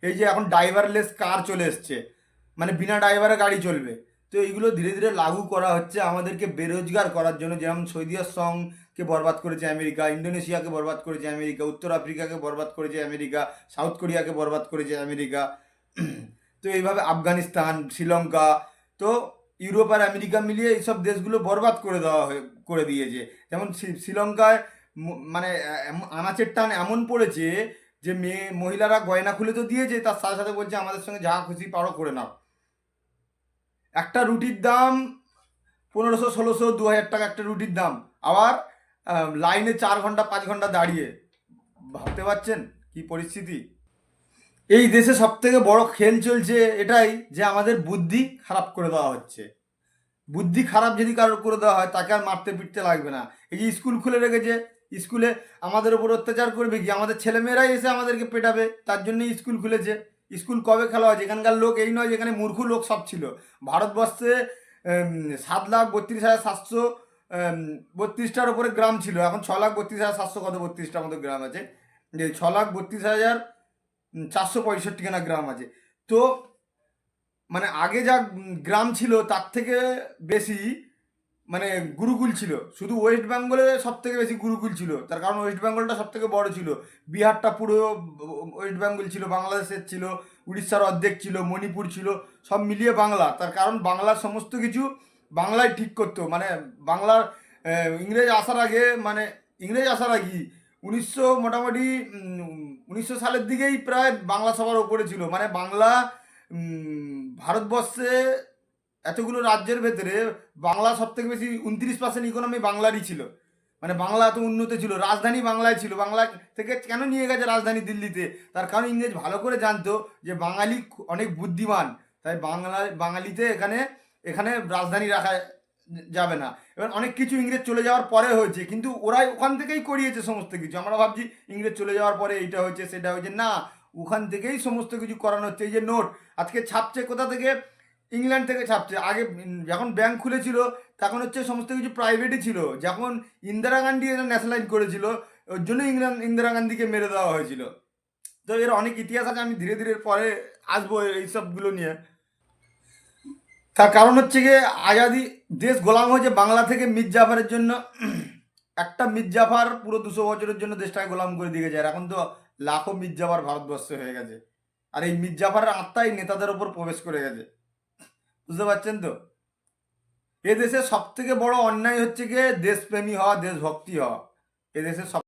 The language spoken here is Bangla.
এই যে এখন ড্রাইভারলেস কার চলে এসছে, মানে বিনা ড্রাইভারে গাড়ি চলবে। তো এইগুলো ধীরে ধীরে লাগু করা হচ্ছে আমাদেরকে বেরোজগার করার জন্য। যেমন সৌদি আরবকে বরবাদ করেছে আমেরিকা, ইন্দোনেশিয়াকে বরবাদ করেছে আমেরিকা, উত্তর আফ্রিকাকে বরবাদ করেছে আমেরিকা, সাউথ কোরিয়াকে বরবাদ করেছে আমেরিকা। তো এইভাবে আফগানিস্তান, শ্রীলঙ্কা, তো ইউরোপ আর আমেরিকা মিলিয়ে এইসব দেশগুলো বরবাদ করে দেওয়া করে দিয়েছে। যেমন শ্রীলঙ্কায় মানে আনাচের টান এমন পড়েছে যে মহিলারা গয়না খুলে তো দিয়েছে, তার সাথে সাথে বলছে আমাদের সঙ্গে যা খুশি পারো করে নাও। একটা রুটির দাম 1500, 1600, 2000 টাকা একটা রুটির দাম। আবার লাইনে 4 ঘন্টা 5 ঘন্টা দাঁড়িয়ে, ভাবতে পারছেন কি পরিস্থিতি। এই দেশে সব থেকে বড় খেল চলছে এটাই যে আমাদের বুদ্ধি খারাপ করে দেওয়া হচ্ছে। বুদ্ধি খারাপ যদি কারোর করে দেওয়া হয় তাকে আর মারতে পিটতে লাগবে না। এই যে স্কুল খুলে রেখেছে, স্কুলে আমাদের উপর অত্যাচার করবে কি, আমাদের ছেলেমেয়েরাই এসে আমাদেরকে পেটাবে, তার জন্যই স্কুল খুলেছে। স্কুল কবে খেলা হয়েছে? এখানকার লোক এই নয় যেখানে মূর্খ লোক সব ছিল। ভারতবর্ষে 7,32,700 32টার উপরে গ্রাম ছিল, এখন 6,32,700 কত 32টার মতো গ্রাম আছে। যে 6,32,465 না গ্রাম আছে। তো মানে আগে যা গ্রাম ছিল তার থেকে বেশি মানে গুরুকুল ছিল। শুধু ওয়েস্ট বেঙ্গলে সব থেকে বেশি গুরুকুল ছিল, তার কারণ ওয়েস্ট বেঙ্গলটা সব থেকে বড় ছিল। বিহারটা পুরো ওয়েস্ট বেঙ্গল ছিল, বাংলাদেশের ছিল, উড়িষ্যার অর্ধেক ছিল, মণিপুর ছিল, সব মিলিয়ে বাংলা। তার কারণ বাংলার সমস্ত কিছু বাংলায় ঠিক করতো, মানে বাংলার ইংরেজ আসার আগে, মানে ইংরেজ আসার আগে মোটামুটি 1900 সালের দিকেই প্রায় বাংলা সবার ওপরে ছিল। মানে বাংলা ভারতবর্ষে এতগুলো রাজ্যের ভেতরে বাংলা সব থেকে বেশি 29% ইকোনমি বাংলারই ছিল। মানে বাংলা এত উন্নত ছিল, রাজধানী বাংলায় ছিল। বাংলা থেকে কেন নিয়ে গেছে রাজধানী দিল্লিতে? তার কারণ ইংরেজ ভালো করে জানতো যে বাঙালি অনেক বুদ্ধিমান, তাই বাঙালিতে এখানে এখানে রাজধানী রাখা যাবে না। এবার অনেক কিছু ইংরেজ চলে যাওয়ার পরে হয়েছে, কিন্তু ওরাই ওখান থেকেই করিয়েছে সমস্ত কিছু। আমরা ভাবছি ইংরেজ চলে যাওয়ার পরে এইটা হয়েছে সেটা হয়েছে, না, ওখান থেকেই সমস্ত কিছু করানো হচ্ছে। এই যে নোট আজকে ছাপছে কোথা থেকে? ইংল্যান্ড থেকে ছাপছে। আগে যখন ব্যাংক খুলেছিল তখন হচ্ছে সমস্ত কিছু প্রাইভেটই ছিল। যখন ইন্দিরা গান্ধী এটা ন্যাশনালাইজ করেছিল, ওর জন্য ইন্দিরা গান্ধীকে মেরে দেওয়া হয়েছিল। তো এর অনেক ইতিহাস আছে, আমি ধীরে ধীরে পরে আসবো এইসবগুলো নিয়ে। তার কারণ হচ্ছে গিয়ে আজাদি, দেশ গোলাম হয়েছে বাংলা থেকে মীর জাফরের জন্য। একটা মীর জাফর পুরো 200 বছরের জন্য দেশটাকে গোলাম করে দিয়ে গেছে, আর এখন তো লাখো মীর জাফর ভারতবর্ষে হয়ে গেছে। আর এই মীর জাফরের আত্মাই নেতাদের ওপর প্রবেশ করে গেছে, বুঝতে পারছেন তো। এদেশে সব থেকে বড় অন্যায় হচ্ছে গিয়ে দেশপ্রেমী হওয়া, দেশভক্তি হওয়া। এদেশে সব